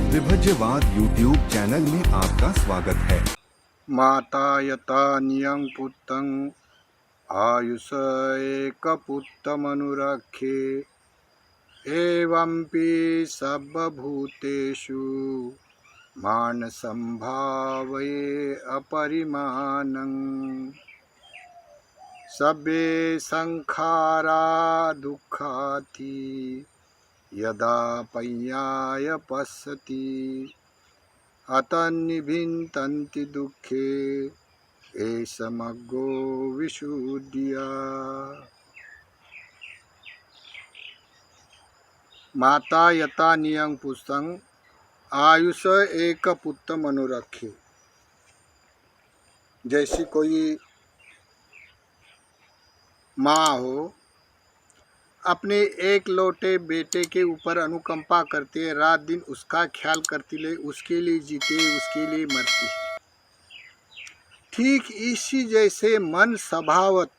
विभज्यवाद YouTube channel में आपका स्वागत है। माता यता नियं पुत्तं आयुष एक पुत्तमनुरक्षे एवंपि सर्वभूतेषु मान संभावये अपरिमाणं सबे संखारा दुःखाति यदा पय्याय पश्यति अतन्निभिन्तन्ति दुःखे एषमग्गो विशुद्धिया। माता यथा नियं पुस्तं आयुष एक पुत्र मनोरखे। जैसी कोई माँ हो, अपने एक लौटे बेटे के ऊपर अनुकंपा करती है, रात दिन उसका ख्याल करती ले, उसके लिए जीते, उसके लिए मरती है। ठीक इसी जैसे मन स्वभावत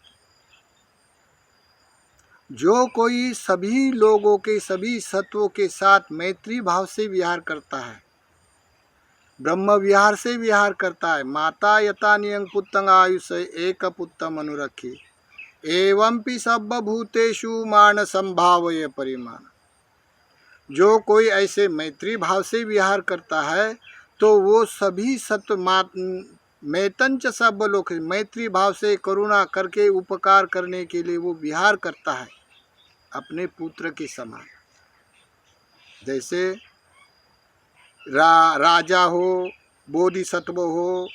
जो कोई सभी लोगों के सभी सत्वों के साथ मैत्री भाव से विहार करता है, ब्रह्म विहार से विहार करता है। माता यथा नियं पुत्तं आयुष एक पुत्तम अनुरखे एवंपि सर्वभूतेषु मान संभावये परिमाण। जो कोई ऐसे मैत्री भाव से विहार करता है तो वो सभी सत्व मैतंच सब लोग मैत्री भाव से करुणा करके उपकार करने के लिए वो विहार करता है अपने पुत्र के समान। जैसे राजा हो, बोधिसत्व हो,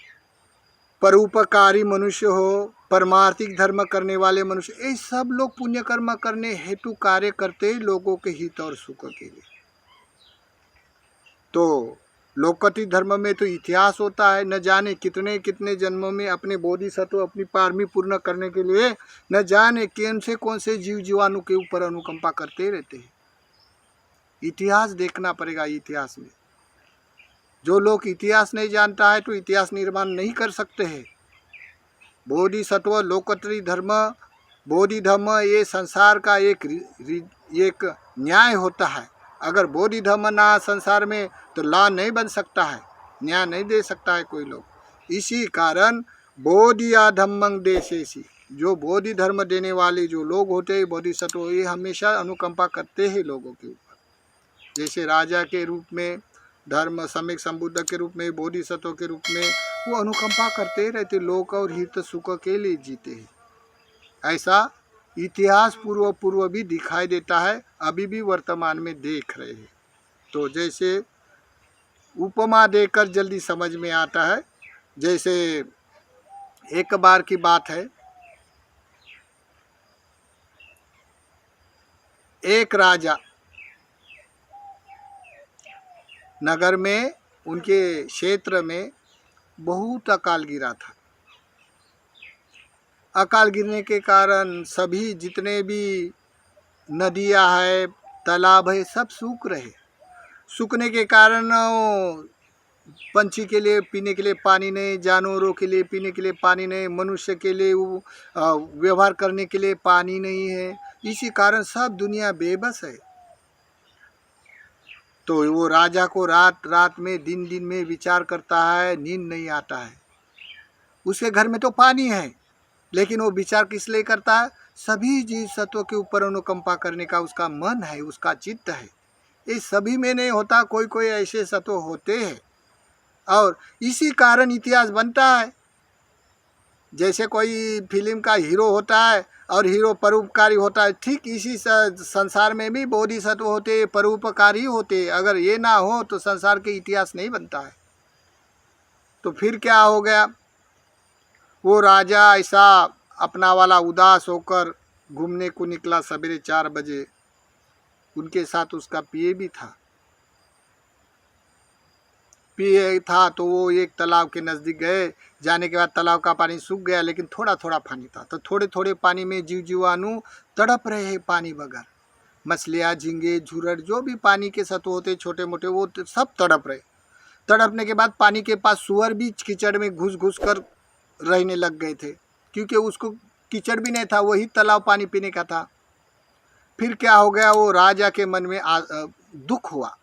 परोपकारी मनुष्य हो, परमार्थिक धर्म करने वाले मनुष्य, ये सब लोग पुण्य कर्म करने हेतु कार्य करते हैं लोगों के हित और सुख के लिए। तो लोकति धर्म में तो इतिहास होता है, न जाने कितने कितने जन्मों में अपने बोधिसत्व अपनी पारमी पूर्ण करने के लिए न जाने कौन से जीव जीवाणु के ऊपर अनुकंपा करते रहते हैं। इतिहास देखना पड़ेगा। इतिहास में जो लोग इतिहास नहीं जानता है तो इतिहास निर्माण नहीं कर सकते हैं। बोधिसत्व लोकोत्तरी धर्म बोधि धर्म ये संसार का एक न्याय होता है। अगर बोधि धर्म ना संसार में तो ला नहीं बन सकता है, न्याय नहीं दे सकता है कोई लोग। इसी कारण बोधिया धम्मं देशेसी, जो बोधि धर्म देने वाले जो लोग होते हैं बोधिसत्व, ये हमेशा अनुकंपा करते हैं लोगों के ऊपर। जैसे राजा के रूप में, धर्म सम्यक संबुद्ध के रूप में, बोधिसत्व के रूप में वो अनुकंपा करते रहते, लोक और हित सुख के लिए जीते हैं। ऐसा इतिहास पूर्व भी दिखाई देता है, अभी भी वर्तमान में देख रहे हैं। तो जैसे उपमा देकर जल्दी समझ में आता है। जैसे एक बार की बात है, एक राजा नगर में, उनके क्षेत्र में बहुत अकाल गिरा था। अकाल गिरने के कारण सभी जितने भी नदियां है, तालाब है, सब सूख रहे। सूखने के कारण पंछी के लिए पीने के लिए पानी नहीं, जानवरों के लिए पीने के लिए पानी नहीं, मनुष्य के लिए व्यवहार करने के लिए पानी नहीं है। इसी कारण सब दुनिया बेबस है। तो वो राजा को रात रात में दिन दिन में विचार करता है, नींद नहीं आता है। उसके घर में तो पानी है, लेकिन वो विचार किस लिए करता है? सभी जीव सत्व के ऊपर अनुकंपा करने का उसका मन है, उसका चित्त है। ये सभी में नहीं होता, कोई कोई ऐसे सत्व होते हैं और इसी कारण इतिहास बनता है। जैसे कोई फिल्म का हीरो होता है और हीरो परोपकारी होता है, ठीक इसी संसार में भी बोधिसत्व होते, परोपकारी होते। अगर ये ना हो तो संसार के इतिहास नहीं बनता है। तो फिर क्या हो गया? वो राजा ऐसा अपना वाला उदास होकर घूमने को निकला सवेरे 4 बजे। उनके साथ उसका पिए भी था। पिए था तो वो एक तालाब के नज़दीक गए। जाने के बाद तालाब का पानी सूख गया, लेकिन थोड़ा थोड़ा पानी था। तो थोड़े थोड़े पानी में जीव जीवाणु तड़प रहे हैं पानी बगैर। मछलियाँ, झींगे, झुरड़, जो भी पानी के सत्व होते छोटे मोटे, वो सब तड़प रहे। तड़पने के बाद पानी के पास सुअर भी कीचड़ में घुस घुस कर रहने लग गए थे, क्योंकि उसको कीचड़ भी नहीं था, वही तालाब पानी पीने का था। फिर क्या हो गया, वो राजा के मन में दुख हुआ।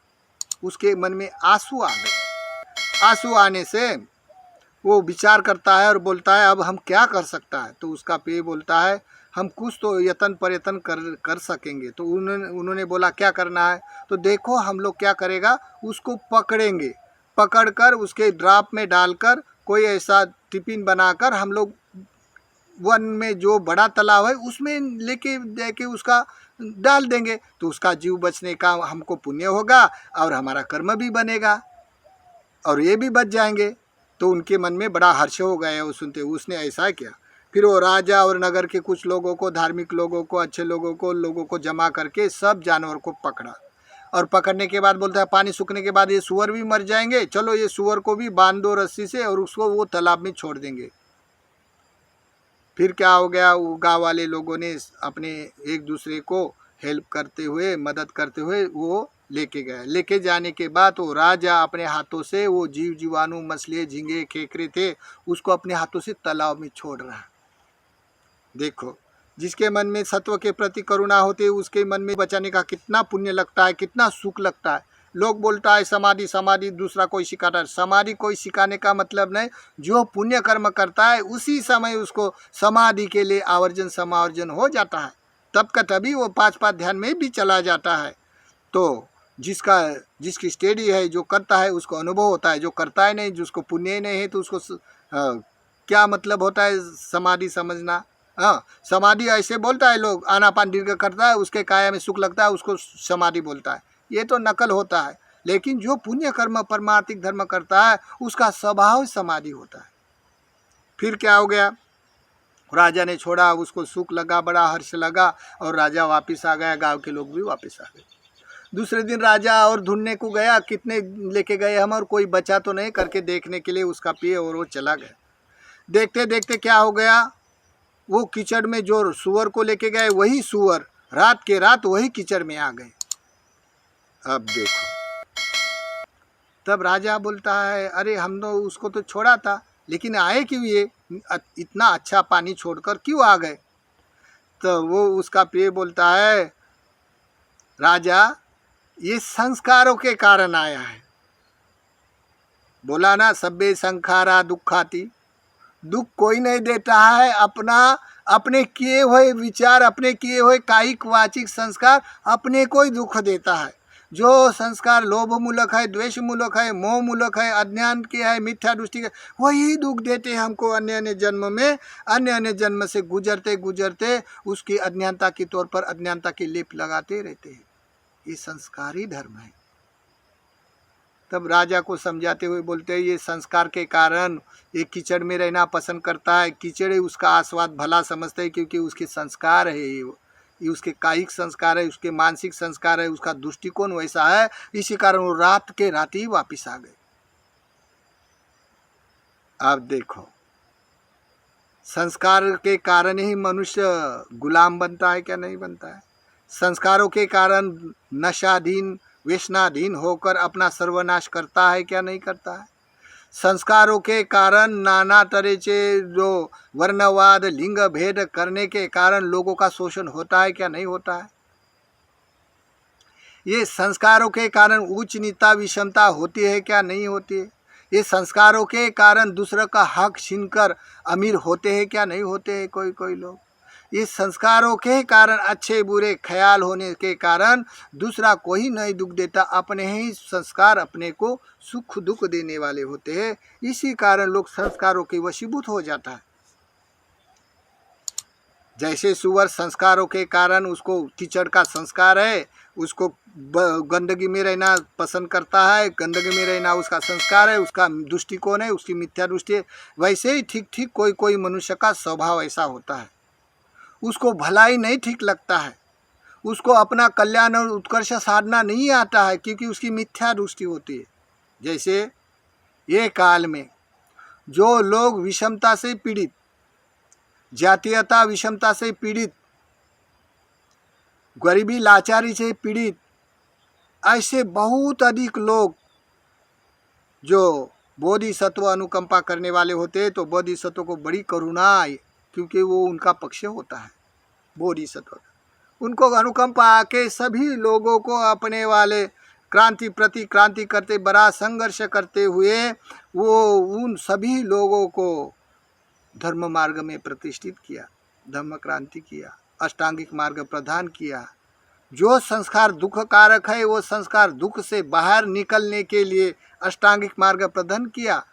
उसके मन में आंसू आ गए। आंसू आने से वो विचार करता है और बोलता है अब हम क्या कर सकता है। तो उसका पेय बोलता है हम कुछ तो यत्न प्रयत्न कर सकेंगे। तो उन्होंने बोला क्या करना है। तो देखो हम लोग क्या करेगा, उसको पकड़ेंगे, पकड़कर उसके ड्राप में डालकर कोई ऐसा टिफिन बनाकर हम लोग वन में जो बड़ा तालाब है उसमें लेके जाके उसका डाल देंगे। तो उसका जीव बचने का हमको पुण्य होगा और हमारा कर्म भी बनेगा और ये भी बच जाएंगे। तो उनके मन में बड़ा हर्ष हो गया वो सुनते। उसने ऐसा किया। फिर वो राजा और नगर के कुछ लोगों को, धार्मिक लोगों को, अच्छे लोगों को जमा करके सब जानवर को पकड़ा और पकड़ने के बाद बोलता है पानी सूखने के बाद ये सूअर भी मर जाएंगे, चलो ये सूअर को भी बांध दो रस्सी से और उसको वो तालाब में छोड़ देंगे। फिर क्या हो गया, वो गाँव वाले लोगों ने अपने एक दूसरे को हेल्प करते हुए, मदद करते हुए वो लेके गया। लेके जाने के बाद वो राजा अपने हाथों से वो जीव जीवाणु, मछली, झींगे, खेकरे थे, उसको अपने हाथों से तालाब में छोड़ रहा है। देखो, जिसके मन में सत्व के प्रति करुणा होती है उसके मन में बचाने का कितना पुण्य लगता है, कितना सुख लगता है। लोग बोलता है समाधि समाधि, दूसरा कोई सिखाता है। समाधि कोई सिखाने का मतलब नहीं, जो पुण्य कर्म करता है उसी समय उसको समाधि के लिए आवर्जन समावर्जन हो जाता है, तब का तभी वो 5 ध्यान में भी चला जाता है। तो जिसकी स्टडी है, जो करता है उसको अनुभव होता है, जो करता है नहीं, जिसको पुण्य ही नहीं है तो उसको क्या मतलब होता है समाधि समझना। हाँ, समाधि ऐसे बोलता है लोग, आनापान दीर्घ करता है उसके काया में सुख लगता है उसको समाधि बोलता है, ये तो नकल होता है। लेकिन जो पुण्य कर्म परमार्थिक धर्म करता है उसका स्वभाव समाधि होता है। फिर क्या हो गया, राजा ने छोड़ा, उसको सुख लगा, बड़ा हर्ष लगा और राजा वापस आ गया, गांव के लोग भी वापस आ गए। दूसरे दिन राजा और ढूंढने को गया, कितने लेके गए हम और कोई बचा तो नहीं करके देखने के लिए उसका पिए और वो चला गया। देखते देखते क्या हो गया, वो कीचड़ में जो सूअर को लेके गए वही सूअर रात के रात वही कीचड़ में आ गए। अब देखो, तब राजा बोलता है अरे हम तो उसको तो छोड़ा था, लेकिन आए क्यों ये इतना अच्छा पानी छोड़कर क्यों आ गए। तो वो उसका प्रिय बोलता है राजा ये संस्कारों के कारण आया है। बोला ना सब्बे संखारा दुखाती, दुख कोई नहीं देता है, अपने किए हुए विचार, अपने किए हुए कायिक वाचिक संस्कार अपने को ही दुख देता है। जो संस्कार लोभ मूलक है, द्वेष मूलक है, मोह मूलक है, अज्ञान के है, मिथ्या दृष्टि के, वही दुख देते हैं हमको। अन्य अन्य जन्म में, अन्य अन्य जन्म से गुजरते गुजरते उसकी अज्ञानता के तौर पर अज्ञानता के लेप लगाते रहते हैं। ये संस्कारी धर्म है। तब राजा को समझाते हुए बोलते हैं ये संस्कार के कारण ये कीचड़ में रहना पसंद करता है। कीचड़ उसका आस्वाद भला समझते हैं क्योंकि उसके संस्कार है, ये उसके कायिक संस्कार है, उसके मानसिक संस्कार है, उसका दृष्टिकोण वैसा है। इसी कारण वो रात के रात ही वापिस आ गए। अब देखो, संस्कार के कारण ही मनुष्य गुलाम बनता है क्या नहीं बनता है। संस्कारों के कारण नशाधीन व्यसनाधीन होकर अपना सर्वनाश करता है क्या नहीं करता है। संस्कारों के कारण नाना तरह से जो वर्णवाद लिंग भेद करने के कारण लोगों का शोषण होता है क्या नहीं होता है। ये संस्कारों के कारण उच्च नीचा विषमता होती है क्या नहीं होती है। ये संस्कारों के कारण दूसरों का हक छीनकर अमीर होते हैं क्या नहीं होते हैं कोई लोग। ये संस्कारों के कारण अच्छे बुरे ख्याल होने के कारण दूसरा कोई नहीं दुख देता, अपने ही संस्कार अपने को सुख दुख देने वाले होते हैं। इसी कारण लोग संस्कारों के वशीभूत हो जाता है। जैसे सुअर संस्कारों के कारण उसको कीचड़ का संस्कार है, उसको गंदगी में रहना पसंद करता है, गंदगी में रहना उसका संस्कार है, उसका दृष्टिकोण है, उसकी मिथ्या दृष्टि है। वैसे ही ठीक ठीक कोई मनुष्य का स्वभाव ऐसा होता है, उसको भलाई नहीं ठीक लगता है, उसको अपना कल्याण और उत्कर्ष साधना नहीं आता है क्योंकि उसकी मिथ्या दृष्टि होती है। जैसे ये काल में जो लोग विषमता से पीड़ित, जातीयता विषमता से पीड़ित, गरीबी लाचारी से पीड़ित, ऐसे बहुत अधिक लोग जो बोधिसत्व अनुकंपा करने वाले होते हैं, तो बोधिसत्व को बड़ी करुणा आई क्योंकि वो उनका पक्ष होता है। बोधिसत्व उनको अनुकंपा आके सभी लोगों को अपने वाले क्रांति प्रति क्रांति करते, बड़ा संघर्ष करते हुए वो उन सभी लोगों को धर्म मार्ग में प्रतिष्ठित किया, धर्म क्रांति किया, अष्टांगिक मार्ग प्रदान किया। जो संस्कार दुख कारक है वो संस्कार दुख से बाहर निकलने के लिए अष्टांगिक मार्ग प्रदान किया।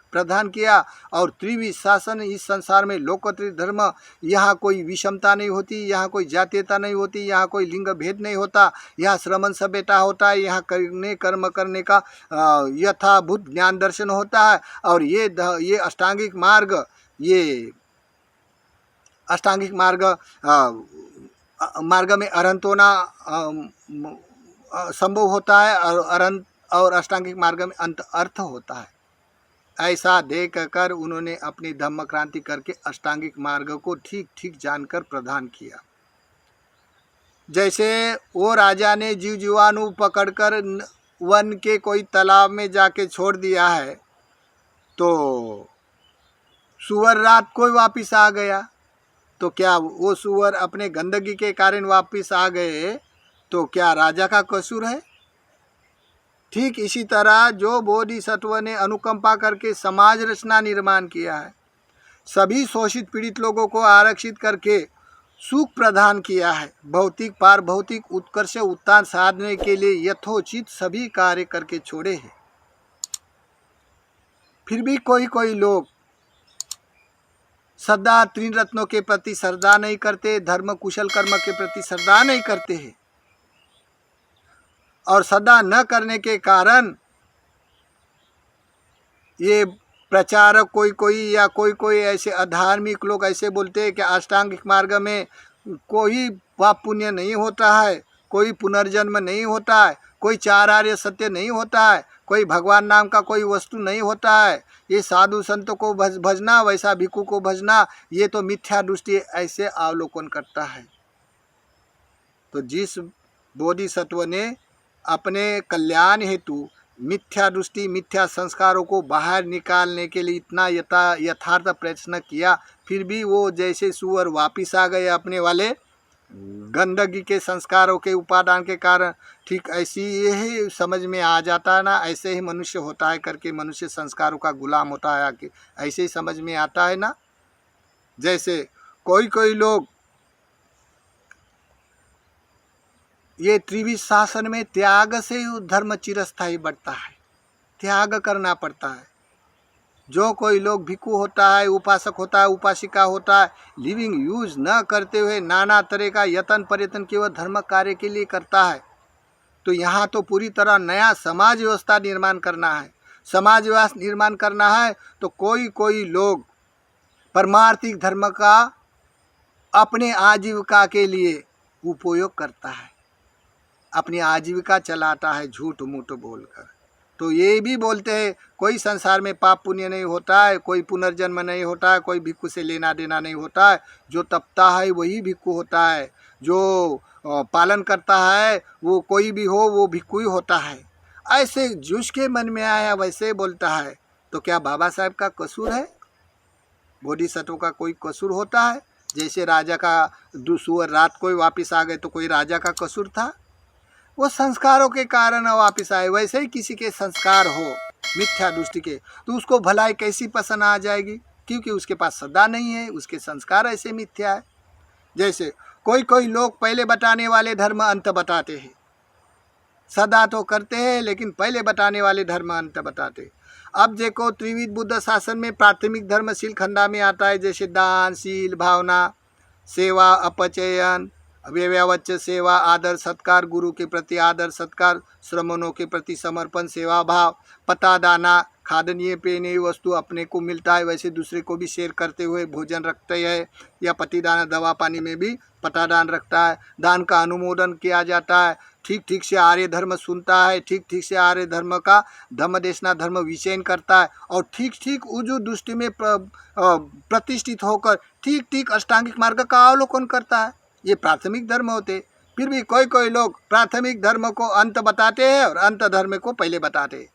और त्रिविध शासन इस संसार में लोकत्रित धर्म, यहाँ कोई विषमता नहीं होती, यहाँ कोई जातीयता नहीं होती, यहाँ कोई लिंग भेद नहीं होता, यहाँ श्रमण सभ्यता होता है, यहाँ कर्म करने का यथाभूत ज्ञान दर्शन होता है। और ये अष्टांगिक मार्ग में अरहंत होना संभव होता है, और अरहंत और अष्टांगिक मार्ग में अंत अर्थ होता है। ऐसा देख कर उन्होंने अपनी धम्म क्रांति करके अष्टांगिक मार्ग को ठीक ठीक जानकर प्रदान किया। जैसे वो राजा ने जीव जीवाणु पकड़कर वन के कोई तालाब में जाके छोड़ दिया है, तो सुअर रात को वापिस आ गया, तो क्या वो सुअर अपने गंदगी के कारण वापिस आ गए तो क्या राजा का कसूर है? ठीक इसी तरह जो बोधिसत्व ने अनुकंपा करके समाज रचना निर्माण किया है, सभी शोषित पीड़ित लोगों को आरक्षित करके सुख प्रदान किया है, भौतिक पार भौतिक उत्कर्ष उत्थान साधने के लिए यथोचित सभी कार्य करके छोड़े हैं। फिर भी कोई लोग सदा तीन रत्नों के प्रति श्रद्धा नहीं करते, धर्म कुशल कर्म के प्रति श्रद्धा नहीं करते हैं, और श्रद्धा न करने के कारण ये प्रचारक कोई ऐसे अधार्मिक लोग ऐसे बोलते हैं कि अष्टांगिक मार्ग में कोई पाप पुण्य नहीं होता है, कोई पुनर्जन्म नहीं होता है, कोई चार आर्य सत्य नहीं होता है, कोई भगवान नाम का कोई वस्तु नहीं होता है, ये साधु संतों को भजना, वैसा भिक्षु को भजना, ये तो मिथ्या दृष्टि ऐसे अवलोकन करता है। तो जिस बोधिसत्व ने अपने कल्याण हेतु मिथ्या दृष्टि मिथ्या संस्कारों को बाहर निकालने के लिए इतना यथार्थ प्रयत्न किया, फिर भी वो जैसे सुअर वापिस आ गए अपने वाले गंदगी के संस्कारों के उपादान के कारण, ठीक ऐसी यही समझ में आ जाता है ना, ऐसे ही मनुष्य होता है करके मनुष्य संस्कारों का गुलाम होता है कि ऐसे ही समझ में आता है ना। जैसे कोई लोग ये त्रिविध शासन में त्याग से ही धर्म चिरस्थायी बढ़ता है, त्याग करना पड़ता है। जो कोई लोग भिक्षु होता है, उपासक होता है, उपासिका होता है, लिविंग यूज न करते हुए नाना तरह का यत्न प्रयत्न केवल धर्म कार्य के लिए करता है, तो यहाँ तो पूरी तरह नया समाज व्यवस्था निर्माण करना है। समाज व्यवस्था निर्माण करना है तो कोई लोग परमार्थिक धर्म का अपने आजीविका के लिए उपयोग करता है, अपनी आजीविका चलाता है झूठ मूठ बोलकर। तो ये भी बोलते हैं कोई संसार में पाप पुण्य नहीं होता है, कोई पुनर्जन्म नहीं होता है, कोई भिक्षु से लेना देना नहीं होता है, जो तपता है वही भिक्षु होता है, जो पालन करता है वो कोई भी हो वो भिक्षु ही होता है। ऐसे जिसके मन में आया वैसे बोलता है, तो क्या बाबा साहब का कसूर है? बोधिसत्व का कोई कसूर होता है? जैसे राजा का सुअर रात को वापिस आ गए तो कोई राजा का कसूर था? वो संस्कारों के कारण वापिस आए। वैसे ही किसी के संस्कार हो मिथ्या दृष्टि के, तो उसको भलाई कैसी पसंद आ जाएगी? क्योंकि उसके पास श्रद्धा नहीं है, उसके संस्कार ऐसे मिथ्या है। जैसे कोई लोग पहले बताने वाले धर्म अंत बताते हैं, श्रद्धा तो करते हैं लेकिन पहले बताने वाले धर्म अंत बताते। अब देखो त्रिविध बुद्ध शासन में प्राथमिक धर्म शील खंडा में आता है, जैसे दान, शील, भावना, सेवा, अपचयन, व्यवच्च सेवा, आदर सत्कार, गुरु के प्रति आदर सत्कार, श्रमणों के प्रति समर्पण, सेवा भाव, पता दाना, खादनीय पेनीय वस्तु अपने को मिलता है वैसे दूसरे को भी शेयर करते हुए भोजन रखते हैं, या पतिदान दवा पानी में भी पतादान रखता है। दान का अनुमोदन किया जाता है, ठीक से आर्य धर्म सुनता है, ठीक से आर्य धर्म का धम्म देशना धर्म विचयन करता है, और ठीक उजू दृष्टि में प्रतिष्ठित होकर ठीक अष्टांगिक मार्ग का अवलोकन करता है। ये प्राथमिक धर्म होते। फिर भी कोई लोग प्राथमिक धर्म को अंत बताते हैं और अंत धर्म को पहले बताते हैं।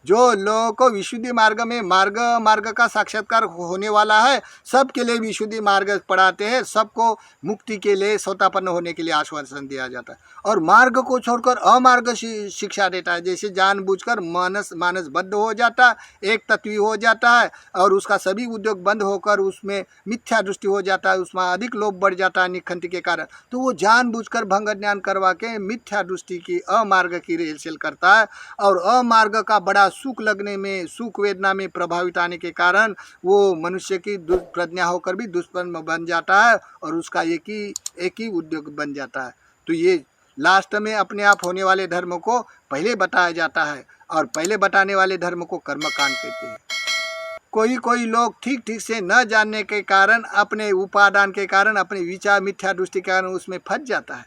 जो लोगों को विशुद्धि मार्ग में मार्ग का साक्षात्कार होने वाला है, सबके लिए विशुद्धि मार्ग पढ़ाते हैं, सबको मुक्ति के लिए स्वतापन्न होने के लिए आश्वासन दिया जाता है। और मार्ग को छोड़कर अमार्ग शिक्षा देता है, जैसे जानबूझकर मानस बद्ध हो जाता, एक तत्वी हो जाता है और उसका सभी उद्योग बंद होकर उसमें मिथ्या दृष्टि हो जाता है, उसमें अधिक लोभ बढ़ जाता है निखंति के कारण। तो वो जानबूझकर भंग ज्ञान करवा के मिथ्या दृष्टि की अमार्ग की रेलसेल करता है और अमार्ग का बड़ा सुख लगने में, सुख वेदना में प्रभावित आने के कारण वो मनुष्य की प्रज्ञा होकर भी दुष्पन्न बन जाता है और उसका एक ही उद्योग बन जाता है। तो ये लास्ट में अपने आप होने वाले धर्म को पहले बताया जाता है और पहले बताने वाले धर्म को कर्मकांड कहते हैं। कोई लोग ठीक से न जानने के कारण, अपने उपादान के कारण, अपने विचार मिथ्या दृष्टि के कारण उसमें फंस जाता है।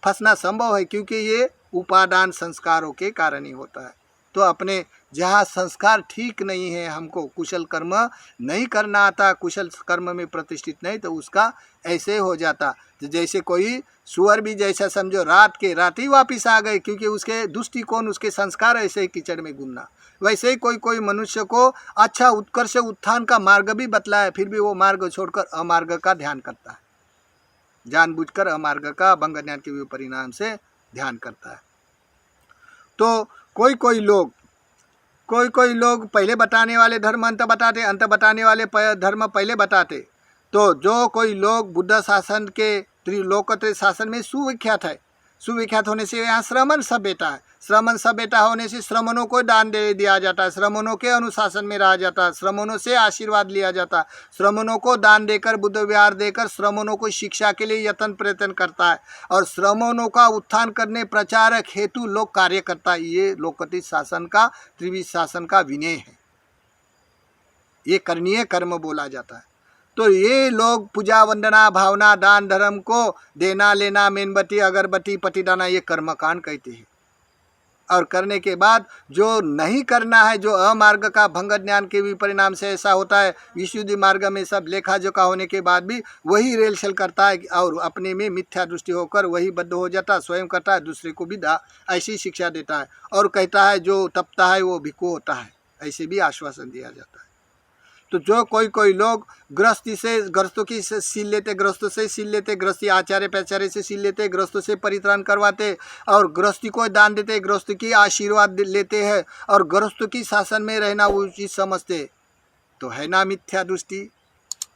फंसना संभव है क्योंकि ये उपादान संस्कारों के कारण ही होता है। तो अपने जहाँ संस्कार ठीक नहीं है, हमको कुशल कर्म नहीं करना आता, कुशल कर्म में प्रतिष्ठित नहीं, तो उसका ऐसे हो जाता। तो जैसे कोई सुअर भी जैसा समझो रात ही वापिस आ गए, क्योंकि उसके दृष्टिकोण, उसके संस्कार ऐसे ही कीचड़ में घूमना। वैसे ही कोई मनुष्य को अच्छा उत्कर्ष उत्थान का मार्ग भी बतलाया, फिर भी वो मार्ग छोड़कर अमार्ग का ध्यान करता है, जानबूझकर अमार्ग का भंग ज्ञान के परिणाम से ध्यान करता है। तो कोई लोग पहले बताने वाले धर्म अंत बताते, अंत बताने वाले धर्म पहले बताते। तो जो कोई लोग बुद्ध शासन के त्रिलोकत्रय शासन में सुविख्यात है, सुविख्यात होने से यहाँ श्रमण सभ्यता है, श्रमण सभ्यता होने से श्रमणों को दान दे दिया जाता है, श्रमणों के अनुशासन में रहा जाता है, श्रमणों से आशीर्वाद लिया जाता है, श्रमणों को दान देकर, बुद्ध विहार देकर श्रमणों को शिक्षा के लिए यत्न प्रयत्न करता है और श्रमणों का उत्थान करने प्रचारक हेतु लोग कार्य करता है। ये लोकत्रय शासन का, त्रिविध शासन का विनय है, ये करणीय कर्म बोला जाता है। तो ये लोग पूजा वंदना भावना दान धर्म को देना लेना, मेनबत्ती अगरबत्ती पतिदाना, ये कर्मकांड कहते हैं। और करने के बाद जो नहीं करना है, जो अमार्ग का भंग ज्ञान के भी परिणाम से ऐसा होता है, विशुद्धि मार्ग में सब लेखा जोखा होने के बाद भी वही रेलछल करता है और अपने में मिथ्या दृष्टि होकर वही बद्ध हो जाता है, स्वयं करता है, दूसरे को भी ऐसी शिक्षा देता है और कहता है जो तपता है वो भिक्खु होता है, ऐसे भी आश्वासन दिया जाता है। तो जो कोई लोग गृहस्थों की सील लेते, गृहस्थों से सील लेते, गृहस्थी आचार्य पैचार्य से सील लेते, गृहस्थों से परित्राण करवाते और गृहस्थी को दान देते, गृहस्थ की आशीर्वाद लेते हैं और गृहस्थों की शासन में रहना उचित समझते, तो है ना मिथ्या दृष्टि।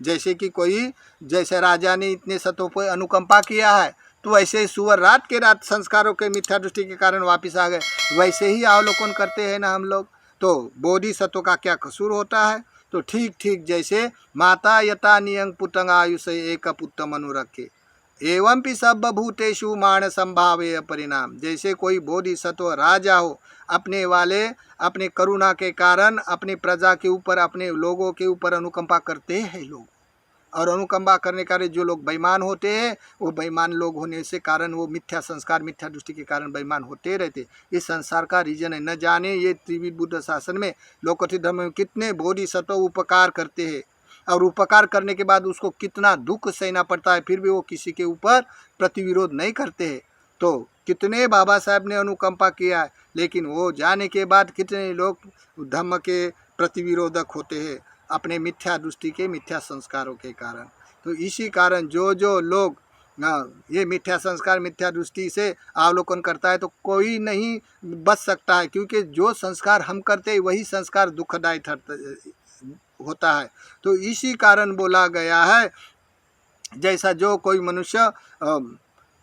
जैसे कि जैसे राजा ने इतने सतों पर अनुकंपा किया है, तो वैसे सुअर रात के रात संस्कारों के मिथ्या दृष्टि के कारण वापिस आ गए, वैसे ही अवलोकन करते हैं ना हम लोग। तो बोधिसत्व का क्या कसूर होता है? तो ठीक जैसे माता यथा नियंग पुतंग आयुष एक पुत्र मनु रखे एवं भी सब भूतेषु मान संभाव्य परिणाम। जैसे कोई बोधिसत्व राजा हो, अपने करुणा के कारण अपने प्रजा के ऊपर, अपने लोगों के ऊपर अनुकंपा करते हैं लोग, और अनुकंपा करने के जो लोग बेईमान होते हैं, वो बेईमान लोग होने से कारण वो मिथ्या संस्कार मिथ्या दृष्टि के कारण बेईमान होते रहते। ये संसार का रीजन है। न जाने ये त्रिविध बुद्ध शासन में लोकत्रय धर्म में कितने बोधिसत्व उपकार करते हैं और उपकार करने के बाद उसको कितना दुख सहना पड़ता है, फिर भी वो किसी के ऊपर प्रतिविरोध नहीं करते हैं। तो कितने बाबा साहब ने अनुकंपा किया है, लेकिन वो जाने के बाद कितने लोग धर्म के प्रतिविरोधक होते हैं अपने मिथ्या दृष्टि के मिथ्या संस्कारों के कारण। तो इसी कारण जो लोग ये मिथ्या संस्कार मिथ्या दृष्टि से अवलोकन करता है, तो कोई नहीं बच सकता है, क्योंकि जो संस्कार हम करते हैं वही संस्कार दुखदायी होता है। तो इसी कारण बोला गया है, जैसा जो कोई मनुष्य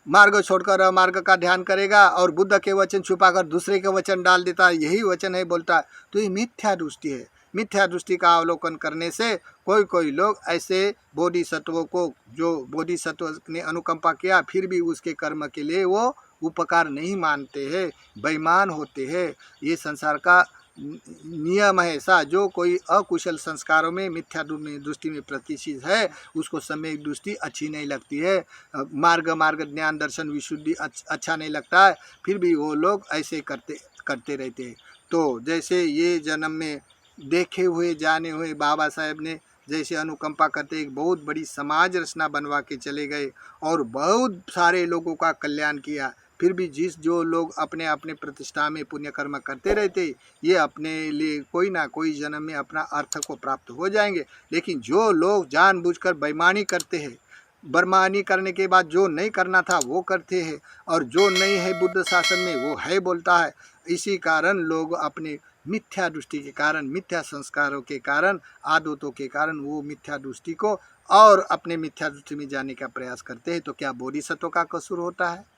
मार्ग छोड़कर अमार्ग का ध्यान करेगा और बुद्ध के वचन छुपाकर दूसरे के वचन डाल देता है, यही वचन है बोलता है, तो ये मिथ्या दृष्टि है। मिथ्या दृष्टि का अवलोकन करने से कोई लोग ऐसे बोधिसत्वों को, जो बोधिसत्व ने अनुकंपा किया फिर भी उसके कर्म के लिए वो उपकार नहीं मानते हैं, बेईमान होते हैं। ये संसार का नियम है ऐसा। जो कोई अकुशल संस्कारों में मिथ्या दृष्टि में प्रतिष्ठित है, उसको सम्यक दृष्टि अच्छी नहीं लगती है, मार्ग ज्ञान दर्शन विशुद्धि अच्छा नहीं लगता है, फिर भी वो लोग ऐसे करते रहते हैं। तो जैसे ये जन्म में देखे हुए जाने हुए बाबा साहेब ने जैसे अनुकंपा करते एक बहुत बड़ी समाज रचना बनवा के चले गए और बहुत सारे लोगों का कल्याण किया। फिर भी जो लोग अपने अपने प्रतिष्ठा में पुण्य कर्म करते रहते, ये अपने लिए कोई ना कोई जन्म में अपना अर्थ को प्राप्त हो जाएंगे। लेकिन जो लोग जानबूझकर बेईमानी करते हैं, बेईमानी करने के बाद जो नहीं करना था वो करते हैं, और जो नहीं है बुद्ध शासन में वो है बोलता है। इसी कारण लोग अपने मिथ्या दृष्टि के कारण, मिथ्या संस्कारों के कारण, आदतों के कारण वो मिथ्या दृष्टि को और अपने मिथ्या दृष्टि में जाने का प्रयास करते हैं। तो क्या बोधिसत्व का कसूर होता है?